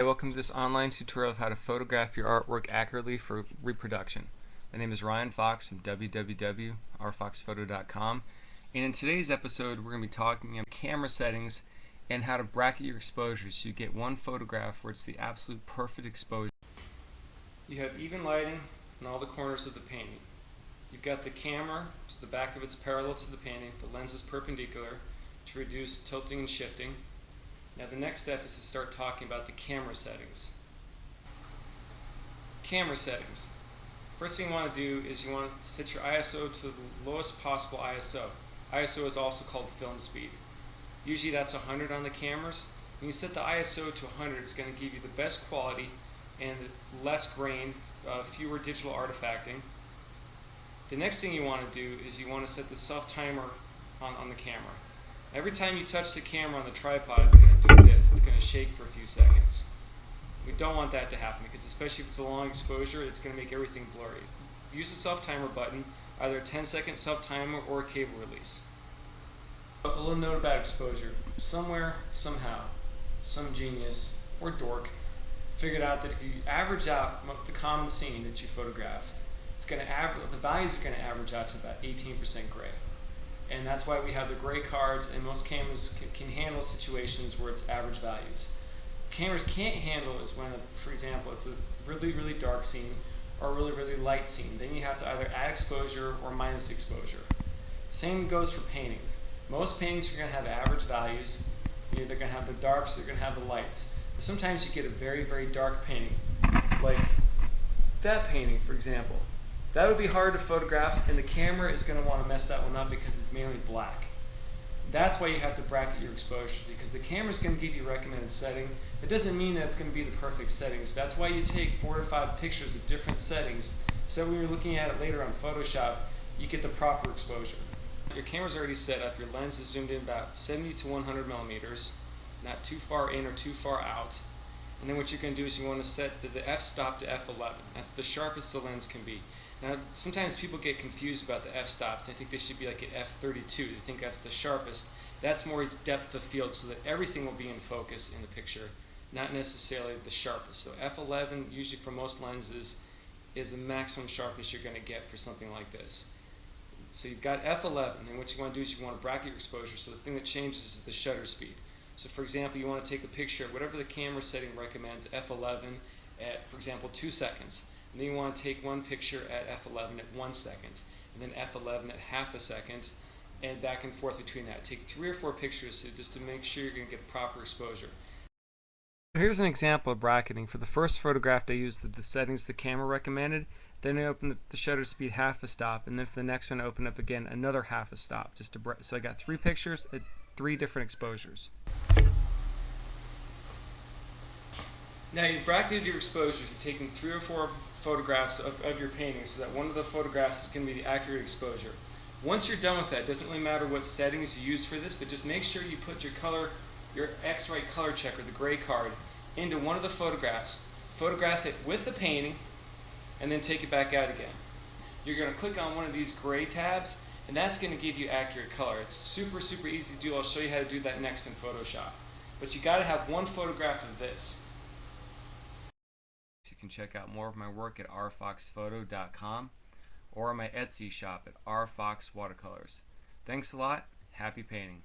Hi, welcome to this online tutorial of how to photograph your artwork accurately for reproduction. My name is Ryan Fox from www.rfoxphoto.com, and in today's episode we're going to be talking about camera settings and how to bracket your exposure so you get one photograph where it's the absolute perfect exposure. You have even lighting in all the corners of the painting. You've got the camera, so the back of it's parallel to the painting, the lens is perpendicular to reduce tilting and shifting. Now the next step is to start talking about the camera settings. Camera settings. First thing you want to do is you want to set your ISO to the lowest possible ISO. ISO is also called film speed. Usually that's 100 on the cameras. When you set the ISO to 100, it's going to give you the best quality and less grain, fewer digital artifacting. The next thing you want to do is you want to set the self-timer on the camera. Every time you touch the camera on the tripod, it's going to do this. It's going to shake for a few seconds. We don't want that to happen because especially if it's a long exposure, it's going to make everything blurry. Use the self-timer button, either a 10-second self-timer or a cable release. A little note about exposure. Somewhere, somehow, some genius or dork figured out that if you average out the common scene that you photograph, it's going to the values are going to average out to about 18% gray. And that's why we have the gray cards, and most cameras can handle situations where it's average values. Cameras can't handle is when, for example, it's a really, really dark scene or a really, really light scene. Then you have to either add exposure or minus exposure. Same goes for paintings. Most paintings are going to have average values. They're going to have the darks, they're going to have the lights. But sometimes you get a very, very dark painting, like that painting, for example. That would be hard to photograph, and the camera is going to want to mess that one up because it's mainly black. That's why you have to bracket your exposure, because the camera is going to give you a recommended setting. It doesn't mean that it's going to be the perfect settings. That's why you take 4 to 5 pictures of different settings, so when you're looking at it later on Photoshop, you get the proper exposure. Your camera's already set up. Your lens is zoomed in about 70 to 100 millimeters, not too far in or too far out. And then what you're going to do is you want to set the f-stop to f11. That's the sharpest the lens can be. Now, sometimes people get confused about the f-stops. They think they should be like at f32. They think that's the sharpest. That's more depth of field so that everything will be in focus in the picture, not necessarily the sharpest. So f11, usually for most lenses, is the maximum sharpness you're going to get for something like this. So you've got f11, and what you want to do is you want to bracket your exposure. So the thing that changes is the shutter speed. So for example, you want to take a picture at whatever the camera setting recommends, f11 at, for example, 2 seconds. And then you want to take one picture at f11 at 1 second, and then f11 at half a second, and back and forth between that. Take 3 or 4 pictures just to make sure you're going to get proper exposure. Here's an example of bracketing. For the first photograph, I used the settings the camera recommended. Then I opened the shutter speed half a stop, and then for the next one, I opened up again another half a stop. So I got 3 pictures at 3 different exposures. Now you've bracketed your exposures. You're taking 3 or 4 photographs of your painting so that one of the photographs is going to be the accurate exposure. Once you're done with that, it doesn't really matter what settings you use for this, but just make sure you put your X-ray color checker, the gray card, into one of the photographs. Photograph it with the painting, and then take it back out again. You're going to click on one of these gray tabs, and that's going to give you accurate color. It's super, super easy to do. I'll show you how to do that next in Photoshop. But you got to have one photograph of this. You can check out more of my work at rfoxphoto.com or my Etsy shop at rfoxwatercolors. Thanks a lot. Happy painting.